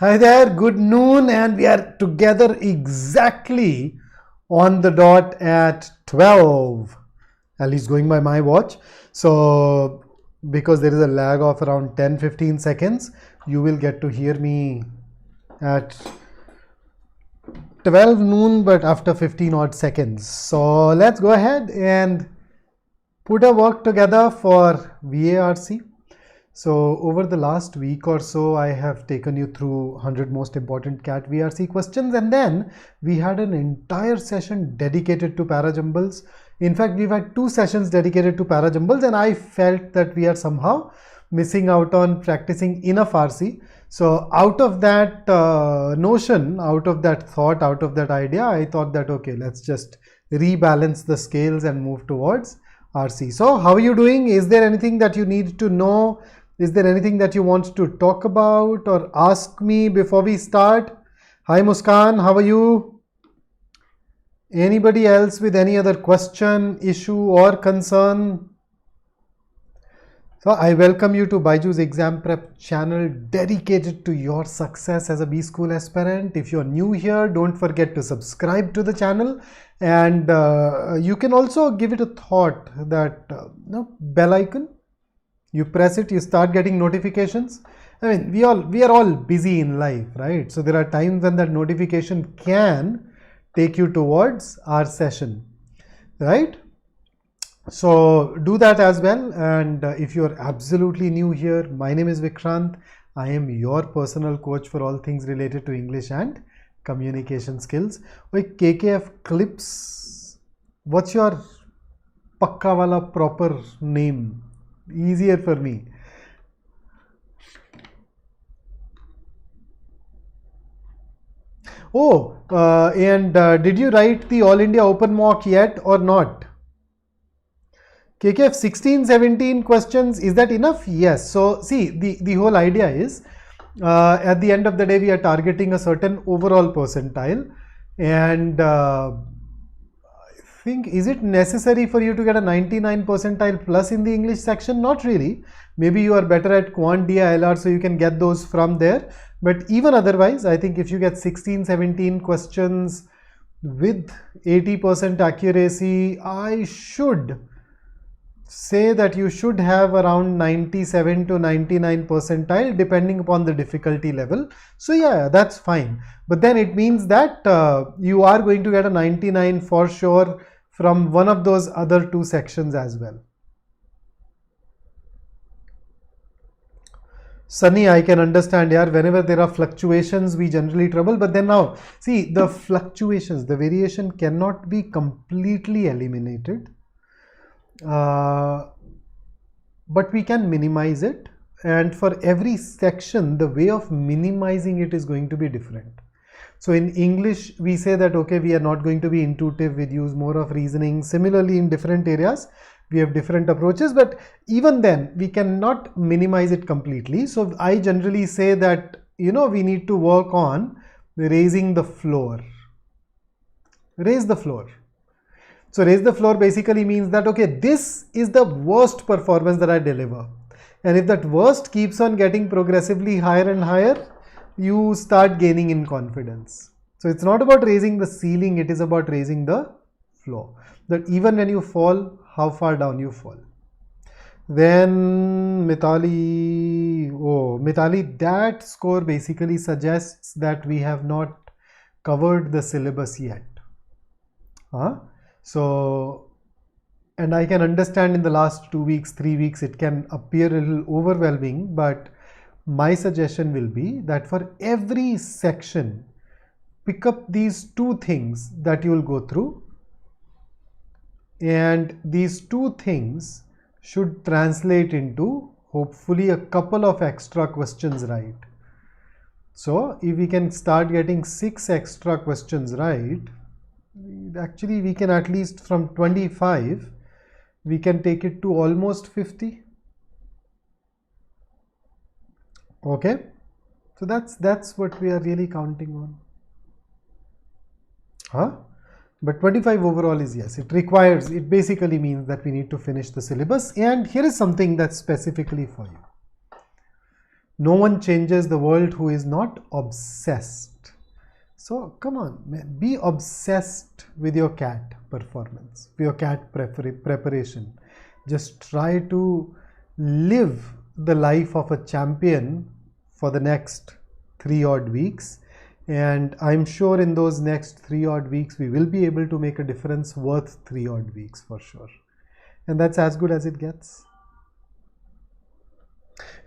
Hi there, good noon, and we are together exactly on the dot at 12, at least going by my watch. So because there is a lag of around 10-15 seconds, you will get to hear me at 12 noon, but after 15 odd seconds. So let's go ahead and put a work together for VARC. So over the last week or so, I have taken you through 100 most important CAT VRC questions, and then we had an entire session dedicated to parajumbles. In fact, we've had 2 sessions dedicated to parajumbles, and I felt that we are somehow missing out on practicing enough RC. So out of that notion, out of that thought, out of that idea, I thought that okay, let's just rebalance the scales and move towards RC. So how are you doing? Is there anything that you need to know? Is there anything that you want to talk about or ask me before we start? Hi Muskan, how are you? Anybody else with any other question, issue or concern? So I welcome you to BYJU'S exam prep channel dedicated to your success as a B school aspirant. If you're new here, don't forget to subscribe to the channel, and you can also give it a thought that bell icon. You press it, you start getting notifications. I mean, we are all busy in life, right? So there are times when that notification can take you towards our session, right? So do that as well. And if you're absolutely new here, my name is Vikrant. I am your personal coach for all things related to English and communication skills. Wait, KKF Clips, what's your pakka wala proper name? Easier for me. Oh, and did you write the All India Open Mock yet or not? KKF 16-17 questions, is that enough? Yes. So see, the whole idea is at the end of the day, we are targeting a certain overall percentile, and think, is it necessary for you to get a 99 percentile plus in the English section? Not really. Maybe you are better at Quant DILR, so you can get those from there. But even otherwise, I think if you get 16-17 questions with 80% accuracy, I should say that you should have around 97 to 99 percentile depending upon the difficulty level. So yeah, that's fine. But then it means that you are going to get a 99 for sure from one of those other 2 sections as well. Sunny, I can understand, yeah, whenever there are fluctuations, we generally trouble. But then now, see, the fluctuations, the variation cannot be completely eliminated. But we can minimize it. And for every section, the way of minimizing it is going to be different. So in English, we say that, okay, we are not going to be intuitive, we use more of reasoning. Similarly, in different areas, we have different approaches, but even then, we cannot minimize it completely. So I generally say that, we need to work on raising the floor. Raise the floor. So raise the floor basically means that, okay, this is the worst performance that I deliver. And if that worst keeps on getting progressively higher and higher, you start gaining in confidence. So it's not about raising the ceiling, it is about raising the floor. That even when you fall, how far down you fall. Then Mithali, that score basically suggests that we have not covered the syllabus yet. So, and I can understand in the last 2 weeks, 3 weeks, it can appear a little overwhelming, but my suggestion will be that for every section, pick up these 2 things that you will go through, and these 2 things should translate into hopefully a couple of extra questions right. So if we can start getting 6 extra questions right, actually we can at least from 25, we can take it to almost 50. Okay, so that's what we are really counting on. But 25 overall is yes, it basically means that we need to finish the syllabus. And here is something that's specifically for you. No one changes the world who is not obsessed. So come on, man, be obsessed with your CAT performance, with your CAT preparation. Just try to live the life of a champion for the next 3 odd weeks. And I'm sure in those next 3 odd weeks, we will be able to make a difference worth 3 odd weeks for sure. And that's as good as it gets.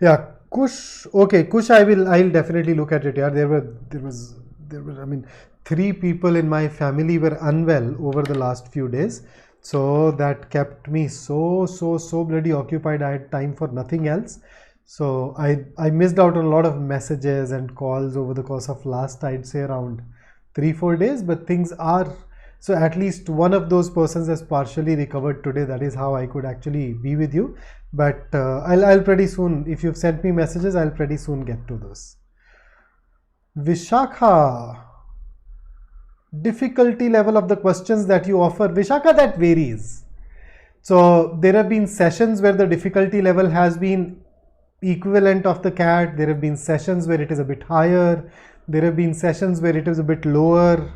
Yeah, Kush. Okay, Kush. I'll definitely look at it. Yeah, there was. I mean, 3 people in my family were unwell over the last few days, so that kept me so bloody occupied. I had time for nothing else. So I missed out on a lot of messages and calls over the course of last, I'd say, around 3-4 days. But things are, so at least one of those persons has partially recovered today. That is how I could actually be with you. But I'll pretty soon, if you've sent me messages, I'll pretty soon get to those. Vishakha, difficulty level of the questions that you offer. Vishakha, that varies. So there have been sessions where the difficulty level has been equivalent of the CAT. There have been sessions where it is a bit higher. There have been sessions where it is a bit lower.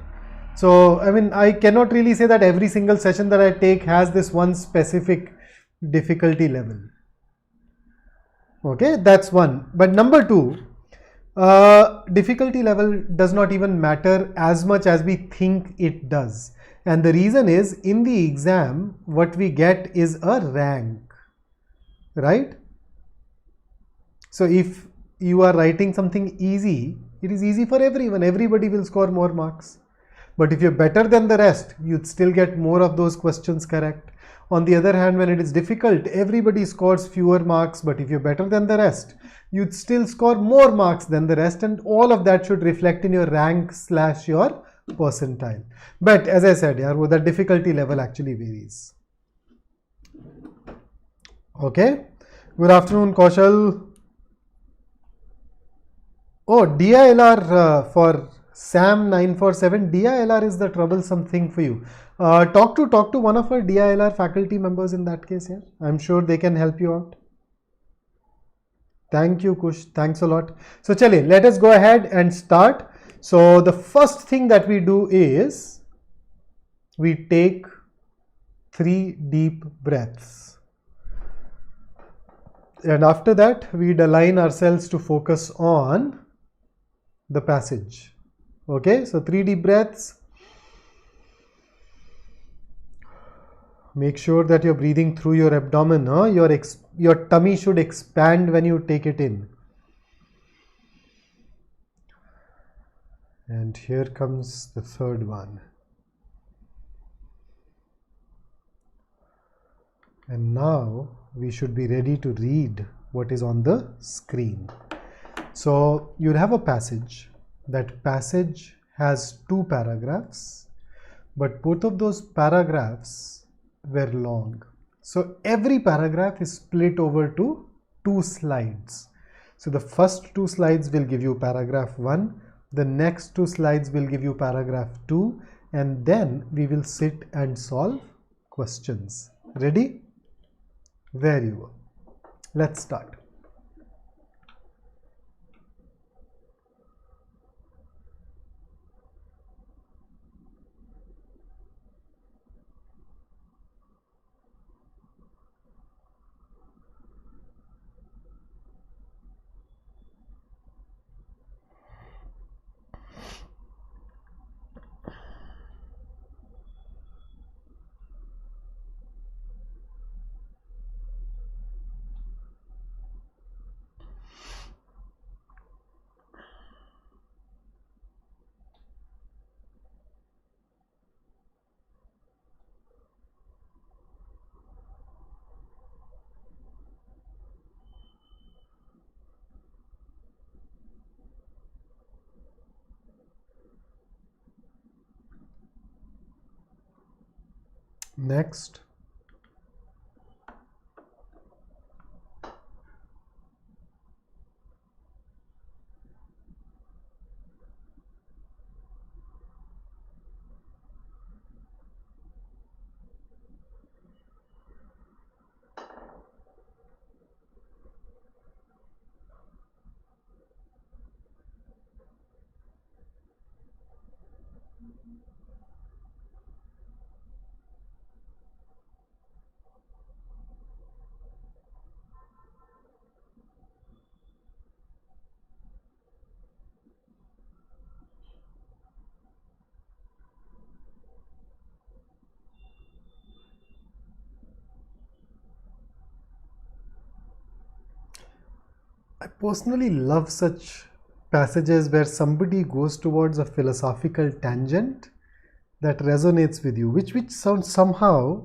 So, I mean, I cannot really say that every single session that I take has this one specific difficulty level. Okay, that's one. But number two, difficulty level does not even matter as much as we think it does. And the reason is, in the exam, what we get is a rank, right? So if you are writing something easy, it is easy for everyone. Everybody will score more marks. But if you're better than the rest, you'd still get more of those questions correct. On the other hand, when it is difficult, everybody scores fewer marks. But if you're better than the rest, you'd still score more marks than the rest. And all of that should reflect in your rank / your percentile. But as I said, yeah, the difficulty level actually varies. Okay. Good afternoon, Kaushal. Oh, DILR for Sam 947. DILR is the troublesome thing for you. Talk to one of our DILR faculty members in that case. Yeah, I'm sure they can help you out. Thank you, Kush. Thanks a lot. So, chale, let us go ahead and start. So, the first thing that we do is we take 3 deep breaths. And after that, we'd align ourselves to focus on the passage. Okay, so 3 deep breaths. Make sure that you're breathing through your abdomen. Your tummy should expand when you take it in. And here comes the third one. And now we should be ready to read what is on the screen. So you have a passage. That passage has 2 paragraphs, but both of those paragraphs were long. So every paragraph is split over to 2 slides. So the first 2 slides will give you paragraph 1. The next 2 slides will give you paragraph 2. And then we will sit and solve questions. Ready? There you go. Let's start. Next. I personally love such passages where somebody goes towards a philosophical tangent that resonates with you, which sounds somehow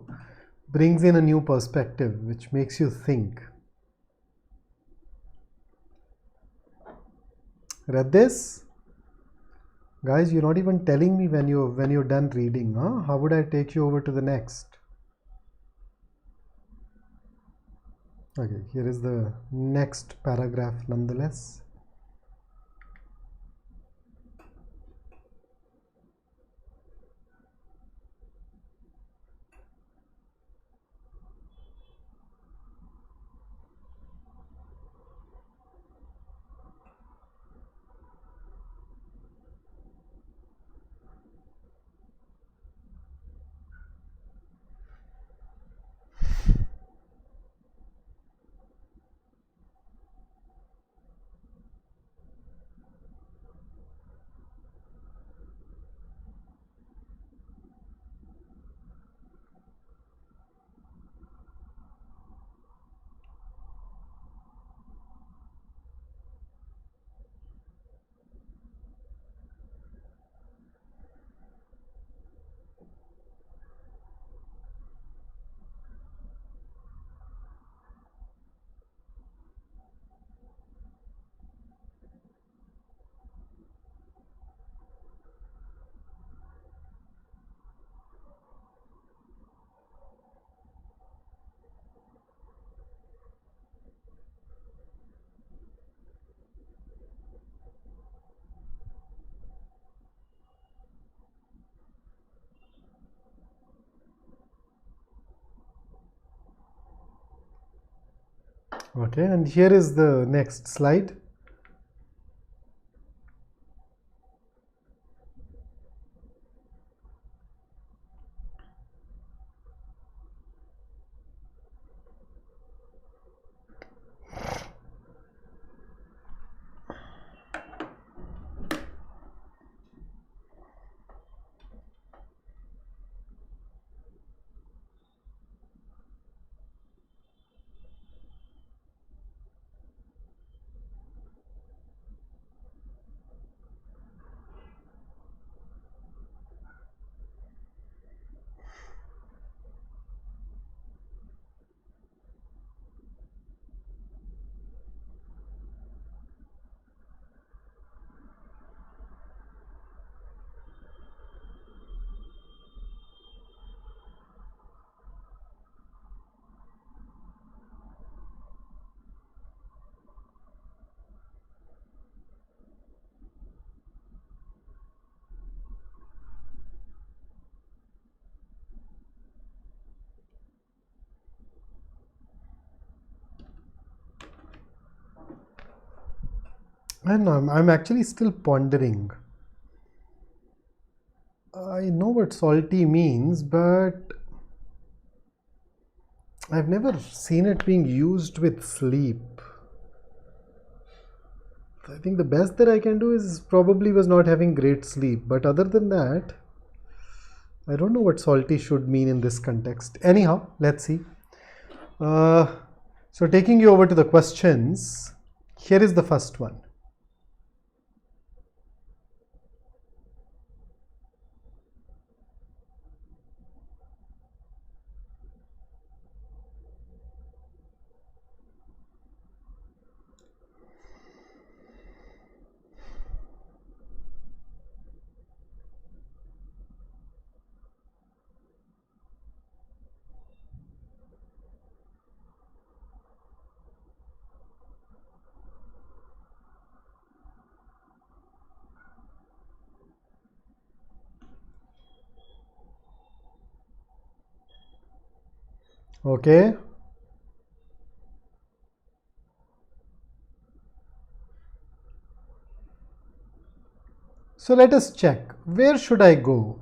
brings in a new perspective, which makes you think. Read this? Guys, you're not even telling me when you're done reading, huh? How would I take you over to the next? Okay, here is the next paragraph nonetheless. Okay, and here is the next slide. And I'm actually still pondering. I know what salty means, but I've never seen it being used with sleep. I think the best that I can do is probably was not having great sleep, but other than that, I don't know what salty should mean in this context. Anyhow, let's see. So taking you over to the questions, here is the first one. Okay. So let us check. Where should I go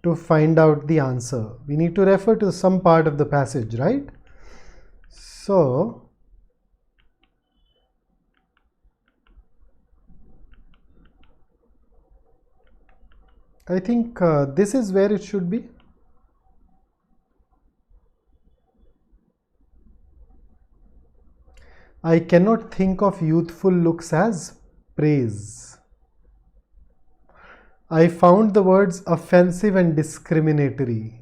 to find out the answer? We need to refer to some part of the passage, right? So I think this is where it should be. I cannot think of youthful looks as praise. I found the words offensive and discriminatory.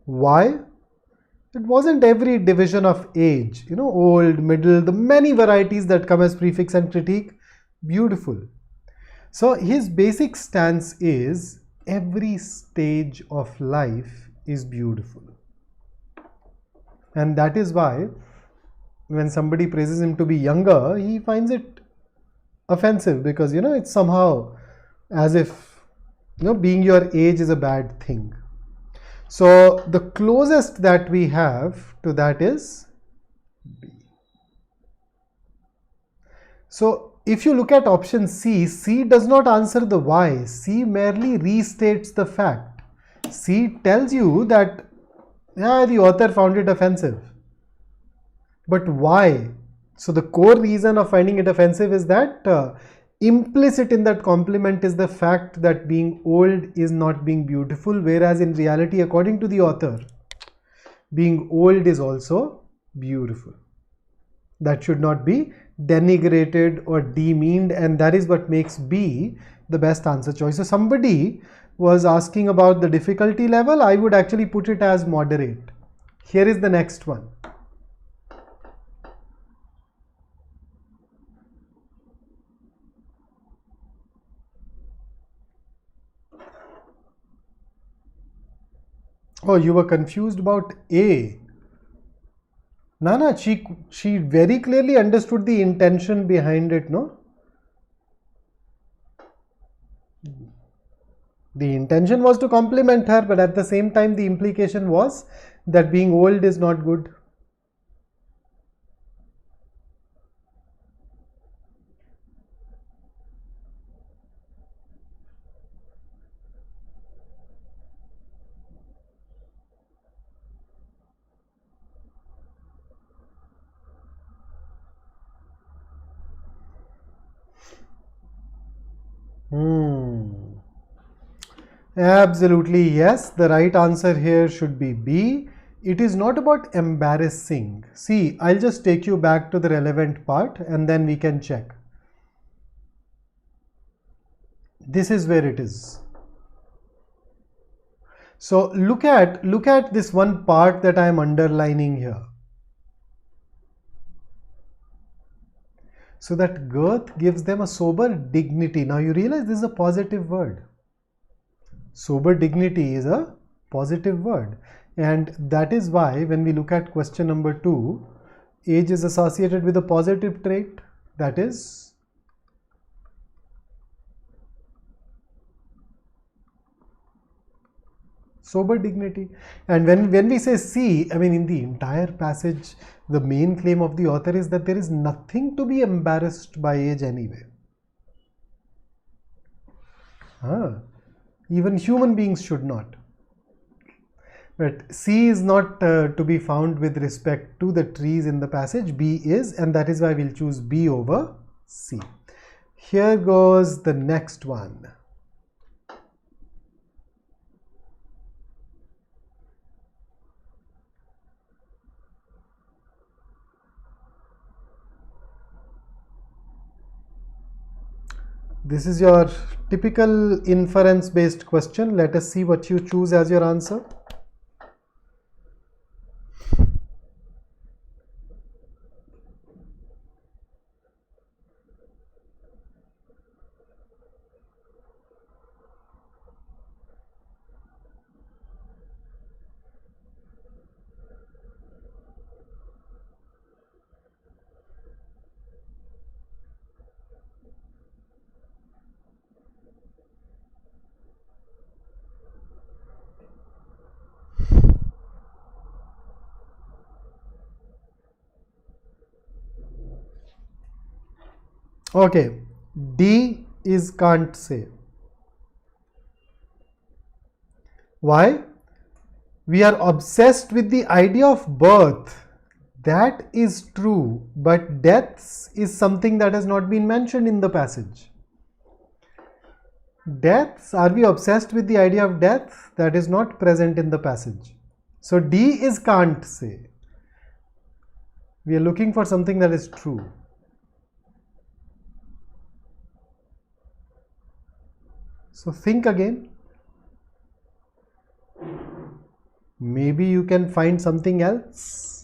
Why? It wasn't every division of age, old, middle, the many varieties that come as prefix and critique, beautiful. So his basic stance is every stage of life is beautiful. And that is why when somebody praises him to be younger, he finds it offensive because, it's somehow as if, being your age is a bad thing. So the closest that we have to that is B. So if you look at option C, C does not answer the why. C merely restates the fact. C tells you that the author found it offensive. But why? So the core reason of finding it offensive is that implicit in that compliment is the fact that being old is not being beautiful, whereas in reality, according to the author, being old is also beautiful. That should not be denigrated or demeaned, and that is what makes B the best answer choice. So somebody was asking about the difficulty level. I would actually put it as moderate. Here is the next one. Oh, you were confused about A. Nana, she very clearly understood the intention behind it, no? The intention was to compliment her, but at the same time the implication was that being old is not good. Absolutely yes. The right answer here should be B. It is not about embarrassing. See, I'll just take you back to the relevant part and then we can check. This is where it is. So look at this one part that I am underlining here. So that girth gives them a sober dignity. Now you realize this is a positive word. Sober dignity is a positive word. And that is why when we look at question number 2, age is associated with a positive trait, that is sober dignity. And when we say C, I mean in the entire passage, the main claim of the author is that there is nothing to be embarrassed by age anyway. Even human beings should not. But C is not to be found with respect to the trees in the passage. B is, and that is why we'll choose B over C. Here goes the next one. This is your typical inference based question. Let us see what you choose as your answer. Okay, D is can't say. Why? We are obsessed with the idea of birth. That is true, but deaths is something that has not been mentioned in the passage. Deaths, are we obsessed with the idea of death? That is not present in the passage. So D is can't say. We are looking for something that is true. So think again. Maybe you can find something else.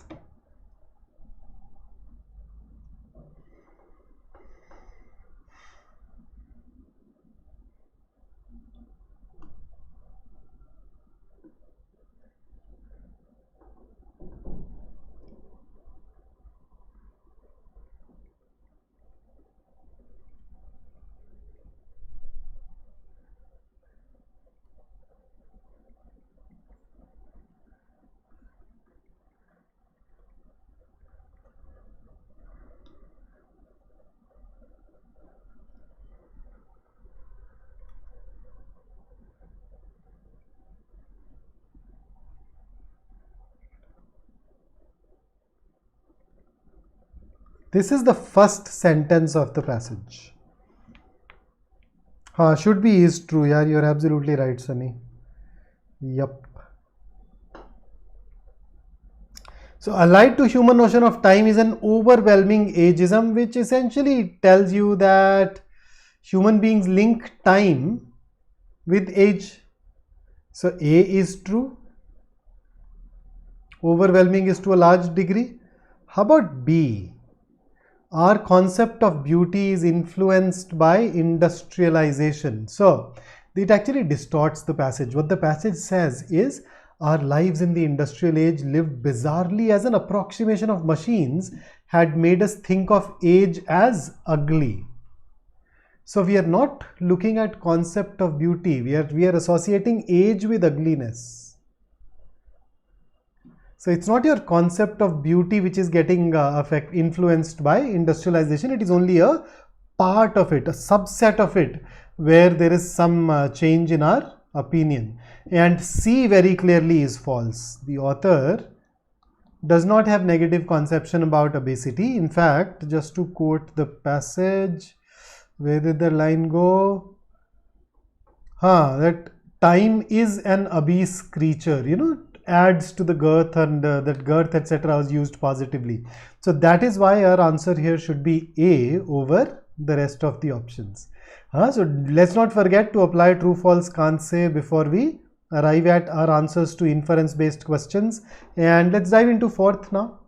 This is the first sentence of the passage. Should be is true. Yeah, you're absolutely right, Sunny. Yup. So allied to human notion of time is an overwhelming ageism, which essentially tells you that human beings link time with age. So A is true. Overwhelming is to a large degree. How about B? Our concept of beauty is influenced by industrialization. So it actually distorts the passage. What the passage says is our lives in the industrial age lived bizarrely as an approximation of machines had made us think of age as ugly. So we are not looking at concept of beauty. We are associating age with ugliness. So it's not your concept of beauty which is getting influenced by industrialization. It is only a part of it, a subset of it, where there is some change in our opinion. And C very clearly is false. The author does not have negative conception about obesity. In fact, just to quote the passage, where did the line go? That time is an obese creature, adds to the girth, and that girth etc. was used positively. So that is why our answer here should be A over the rest of the options. So let's not forget to apply true false can't say before we arrive at our answers to inference based questions. And let's dive into fourth now.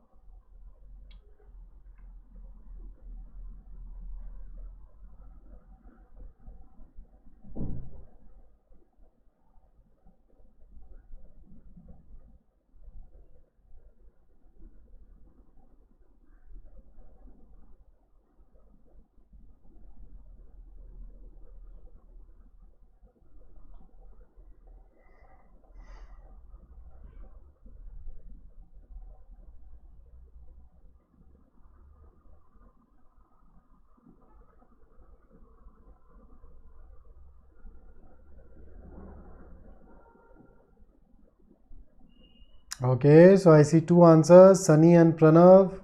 Okay, so I see two answers, Sunny and Pranav.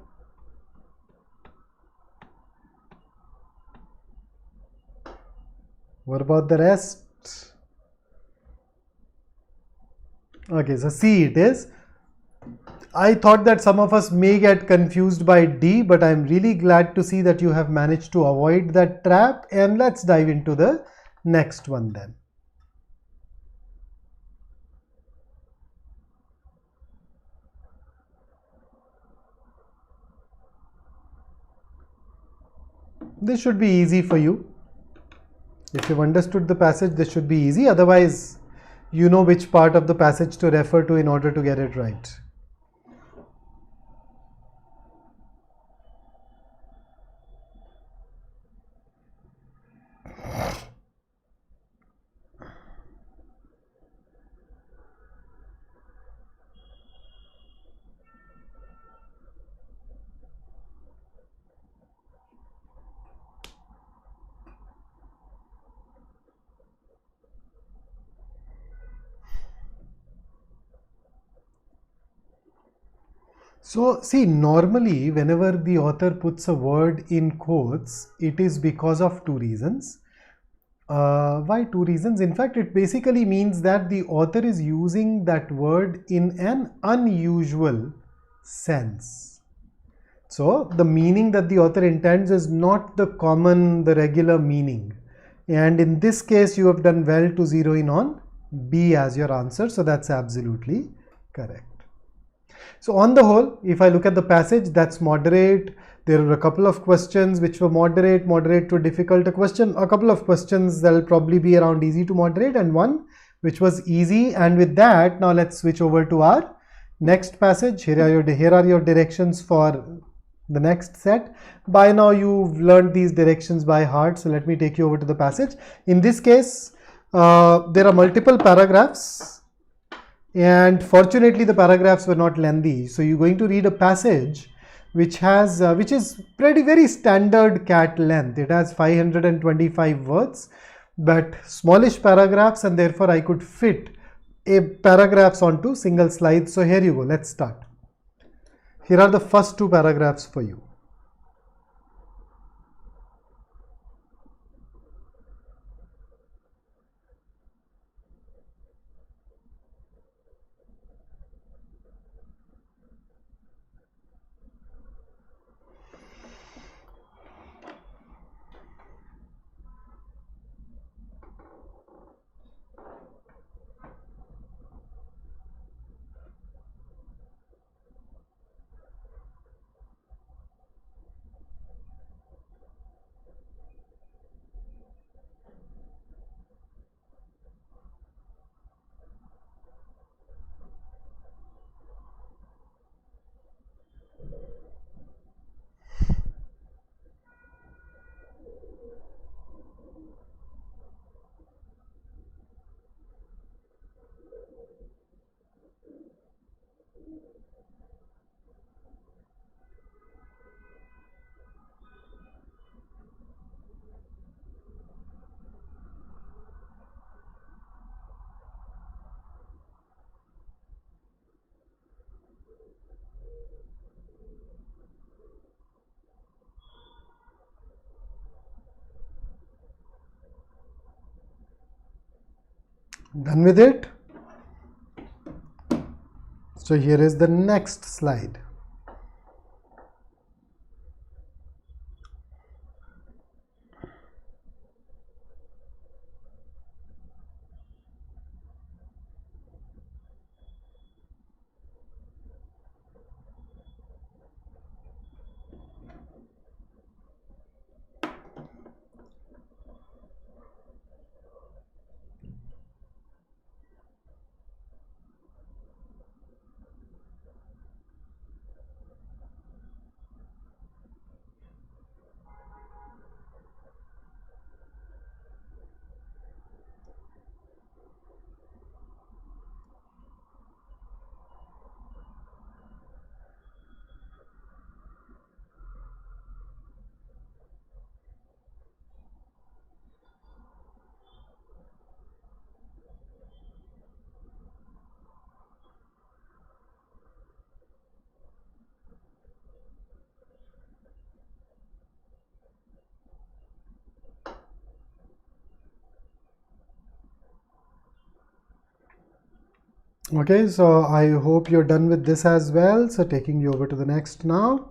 What about the rest? Okay, so C it is. I thought that some of us may get confused by D, but I'm really glad to see that you have managed to avoid that trap. And let's dive into the next one then. This should be easy for you. If you've understood the passage, this should be easy. Otherwise, you know which part of the passage to refer to in order to get it right. So see, normally whenever the author puts a word in quotes, it is because of two reasons. Why two reasons? In fact, it basically means that the author is using that word in an unusual sense. So the meaning that the author intends is not the common, the regular meaning. And in this case, you have done well to zero in on B as your answer. So that's absolutely correct. So on the whole, if I look at the passage, that's moderate. There are a couple of questions which were moderate to difficult. A couple of questions that will probably be around easy to moderate, and one which was easy. And with that, now let's switch over to our next passage. Here are your directions for the next set. By now you've learned these directions by heart, so let me take you over to the passage. In this case, there are multiple paragraphs. And fortunately, the paragraphs were not lengthy. So you're going to read a passage which is very standard CAT length. It has 525 words, but smallish paragraphs, and therefore I could fit paragraphs onto single slides. So here you go. Let's start. Here are the first two paragraphs for you. Done with it? So here is the next slide. Okay, so I hope you're done with this as well. So taking you over to the next now.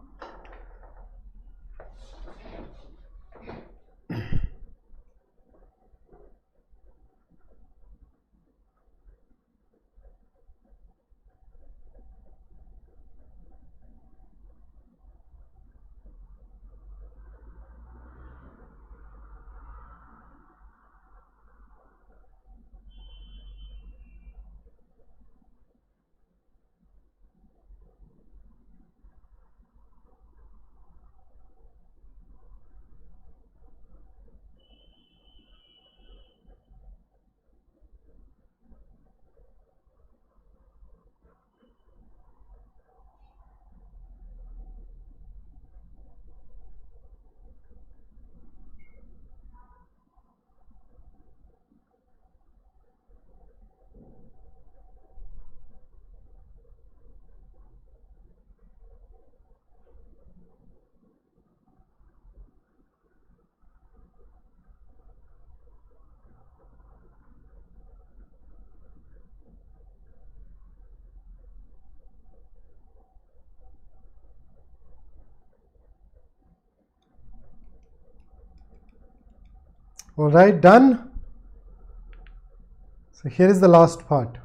Alright, done. So here is the last part.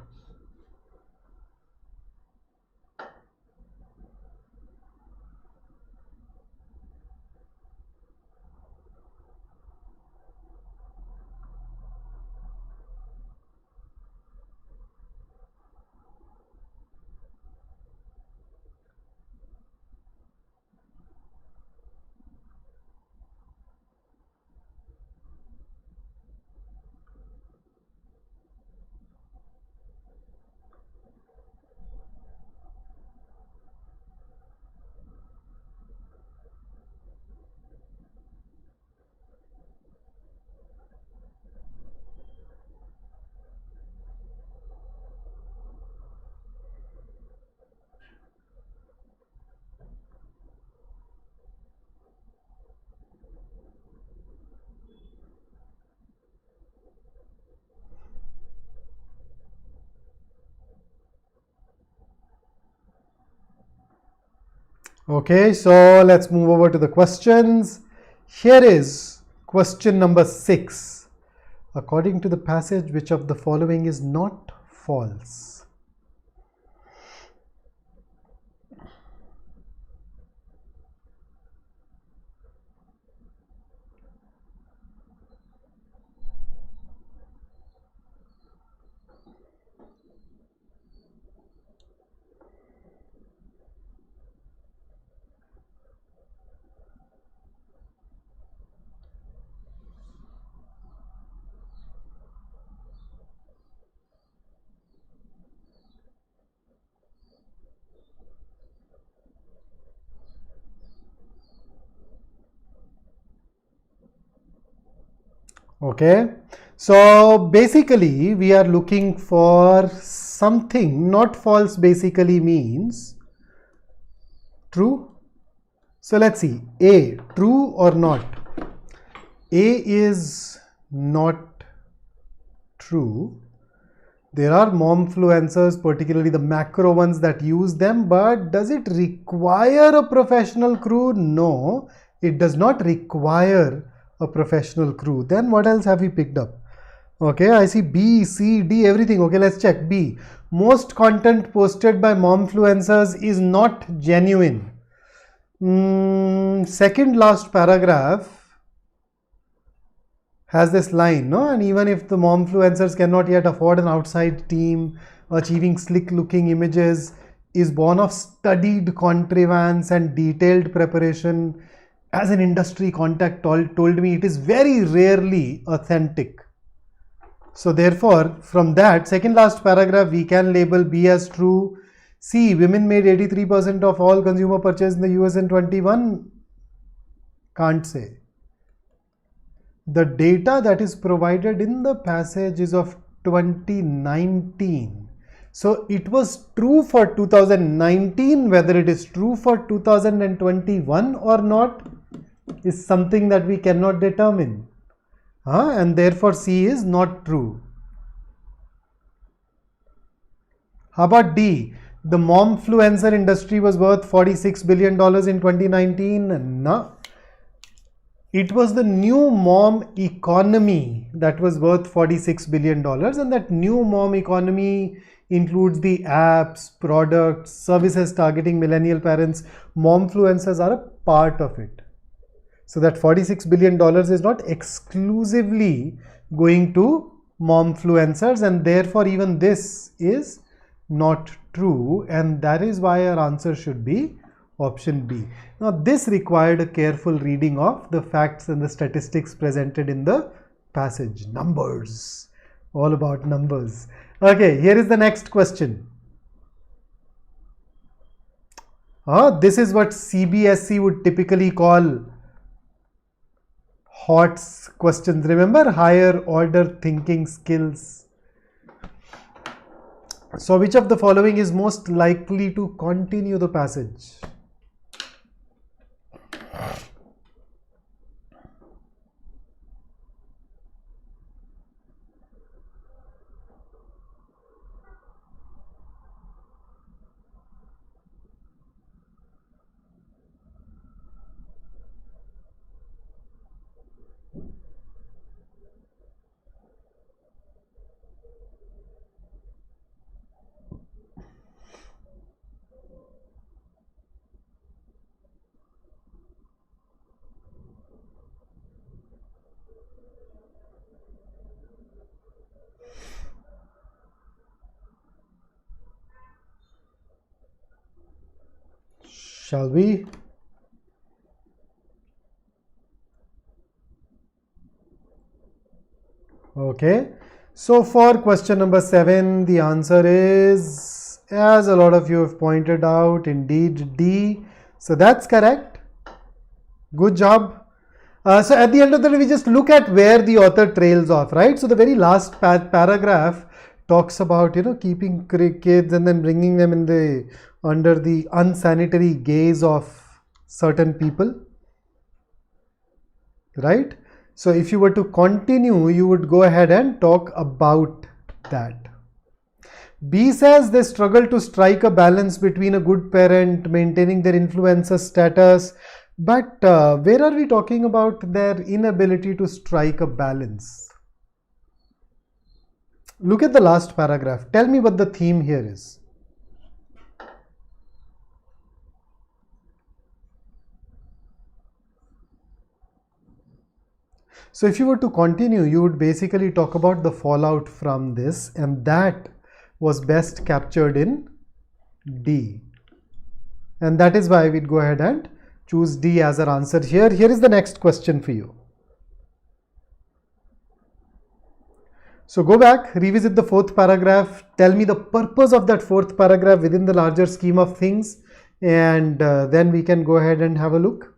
Okay, so let's move over to the questions. Here is question number 6. According to the passage, which of the following is not false? Okay, so basically we are looking for something. Not false basically means true. So let's see, A, true or not? A is not true. There are momfluencers, particularly the macro ones, that use them, but does it require a professional crew? No, it does not require a professional crew. Then what else have we picked up? Okay, I see B, C, D, everything. Okay, let's check B. Most content posted by momfluencers is not genuine. Second last paragraph has this line, no? And even if the momfluencers cannot yet afford an outside team, achieving slick looking images is born of studied contrivance and detailed preparation. As an industry contact told me, it is very rarely authentic. So therefore, from that second last paragraph, we can label B as true. C, women made 83% of all consumer purchase in the US in 21. Can't say. The data that is provided in the passage is of 2019. So it was true for 2019. Whether it is true for 2021 or not is something that we cannot determine. And therefore C is not true. How about D? The momfluencer industry was worth $46 billion in 2019. No. It was the new mom economy that was worth $46 billion, and that new mom economy includes the apps, products, services targeting millennial parents. Momfluencers are a part of it. So that $46 billion is not exclusively going to momfluencers, and therefore even this is not true, and that is why our answer should be option B. Now this required a careful reading of the facts and the statistics presented in the passage. Numbers, all about numbers. Okay, here is the next question. This is what CBSE would typically call HOTS questions. Remember, higher order thinking skills. So which of the following is most likely to continue the passage? Shall we? Okay. So for question number 7, the answer is, as a lot of you have pointed out, indeed D. So that's correct. Good job. So at the end of the day, we just look at where the author trails off, right? So the very last paragraph talks about, keeping kids and then bringing them in under the unsanitary gaze of certain people, right? So if you were to continue, you would go ahead and talk about that. B says they struggle to strike a balance between a good parent, maintaining their influencer status. But where are we talking about their inability to strike a balance? Look at the last paragraph. Tell me what the theme here is. So if you were to continue, you would basically talk about the fallout from this, and that was best captured in D. And that is why we'd go ahead and choose D as our answer here. Here is the next question for you. So go back, revisit the 4th paragraph, tell me the purpose of that 4th paragraph within the larger scheme of things, and then we can go ahead and have a look.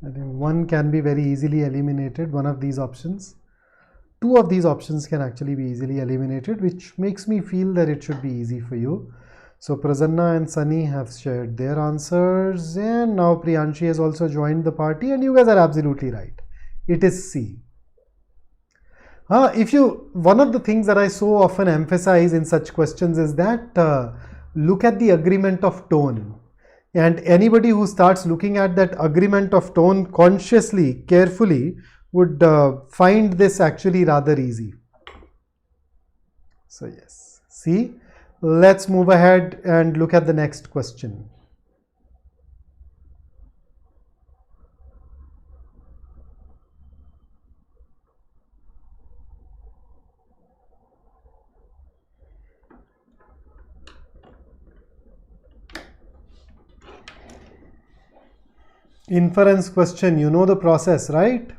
I think one can be very easily eliminated, one of these options. 2 of these options can actually be easily eliminated, which makes me feel that it should be easy for you. So Prasanna and Sunny have shared their answers, and now Priyanshi has also joined the party, and you guys are absolutely right. It is C. One of the things that I so often emphasize in such questions is that look at the agreement of tone. And anybody who starts looking at that agreement of tone consciously, carefully, would find this actually rather easy. So yes, see, let's move ahead and look at the next question. Inference question, you know the process, right?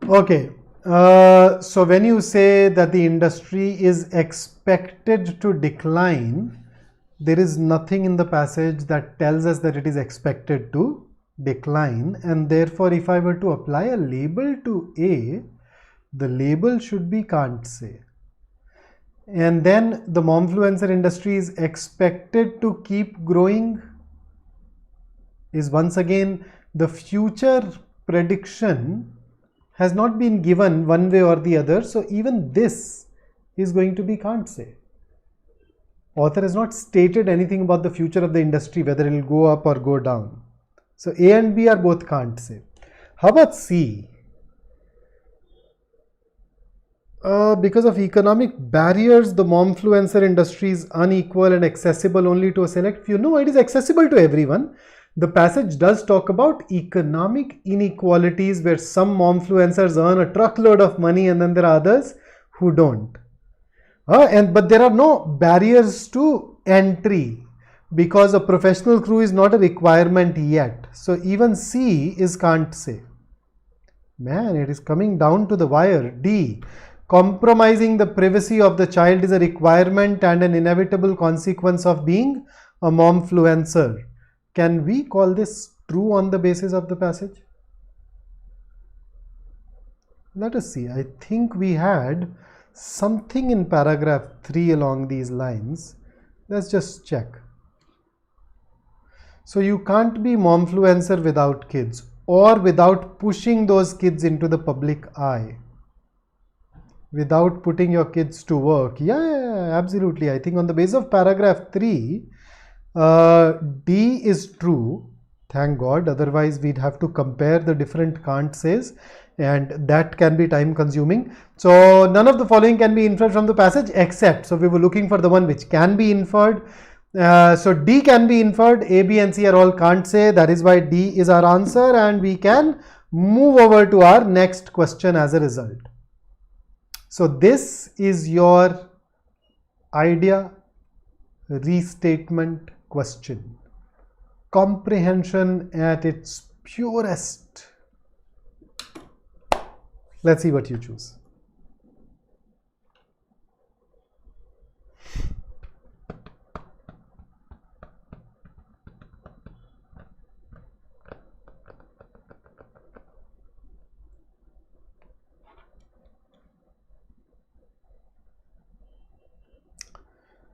Okay, so when you say that the industry is expected to decline, there is nothing in the passage that tells us that it is expected to decline, and therefore if I were to apply a label to A, the label should be can't say. And then the momfluencer industry is expected to keep growing is once again the future prediction has not been given one way or the other, so even this is going to be can't say. Author has not stated anything about the future of the industry, whether it will go up or go down. So A and B are both can't say. How about C? Because of economic barriers, the momfluencer industry is unequal and accessible only to a select few. No, it is accessible to everyone. The passage does talk about economic inequalities where some momfluencers earn a truckload of money and then there are others who don't. But there are no barriers to entry because a professional crew is not a requirement yet. So even C is can't say. Man, it is coming down to the wire. D. Compromising the privacy of the child is a requirement and an inevitable consequence of being a momfluencer. Can we call this true on the basis of the passage? Let us see. I think we had something in paragraph 3 along these lines. Let's just check. So you can't be momfluencer without kids or without pushing those kids into the public eye. Without putting your kids to work. Yeah, absolutely. I think on the basis of paragraph 3, D is true. Thank God. Otherwise, we'd have to compare the different can't says and that can be time consuming. So none of the following can be inferred from the passage except, so we were looking for the one which can be inferred. So D can be inferred. A, B and C are all can't say. That is why D is our answer and we can move over to our next question as a result. So this is your idea restatement question. Comprehension at its purest. Let's see what you choose.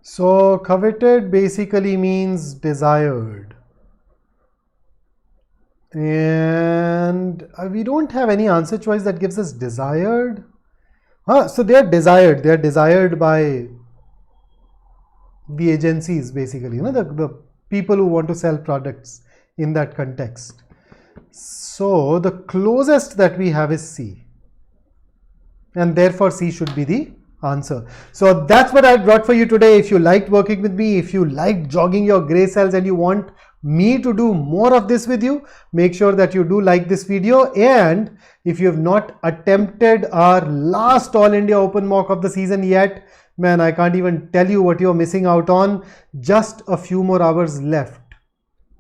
So coveted basically means desired. And we don't have any answer choice that gives us desired. So they are desired. They are desired by the agencies basically, the people who want to sell products in that context. So the closest that we have is C. And therefore C should be the answer. So that's what I brought for you today. If you liked working with me, if you liked jogging your gray cells and you want me to do more of this with you, make sure that you do like this video. And if you have not attempted our last All India Open Mock of the season yet, man, I can't even tell you what you're missing out on. Just a few more hours left.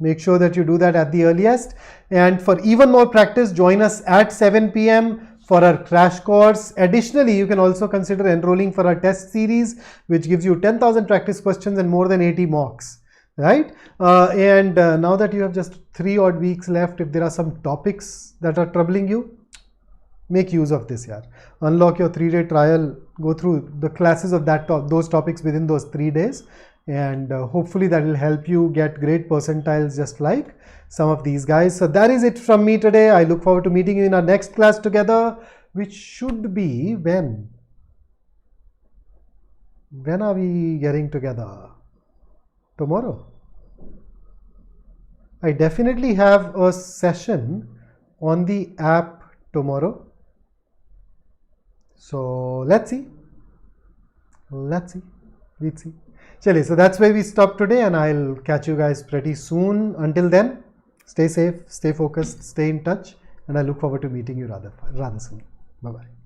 Make sure that you do that at the earliest. And for even more practice, join us at 7 p.m. for our crash course. Additionally, you can also consider enrolling for our test series, which gives you 10,000 practice questions and more than 80 mocks, right? Now that you have just 3 odd weeks left, if there are some topics that are troubling you, make use of this year. Unlock your 3-day trial, go through the classes of those topics within those 3 days, and hopefully that will help you get great percentiles just like some of these guys. So that is it from me today. I look forward to meeting you in our next class together, which should be when? When are we getting together? Tomorrow. I definitely have a session on the app tomorrow. So let's see. Let's see. Chale, so that's where we stop today, and I'll catch you guys pretty soon. Until then, stay safe, stay focused, stay in touch, and I look forward to meeting you rather soon. Bye-bye.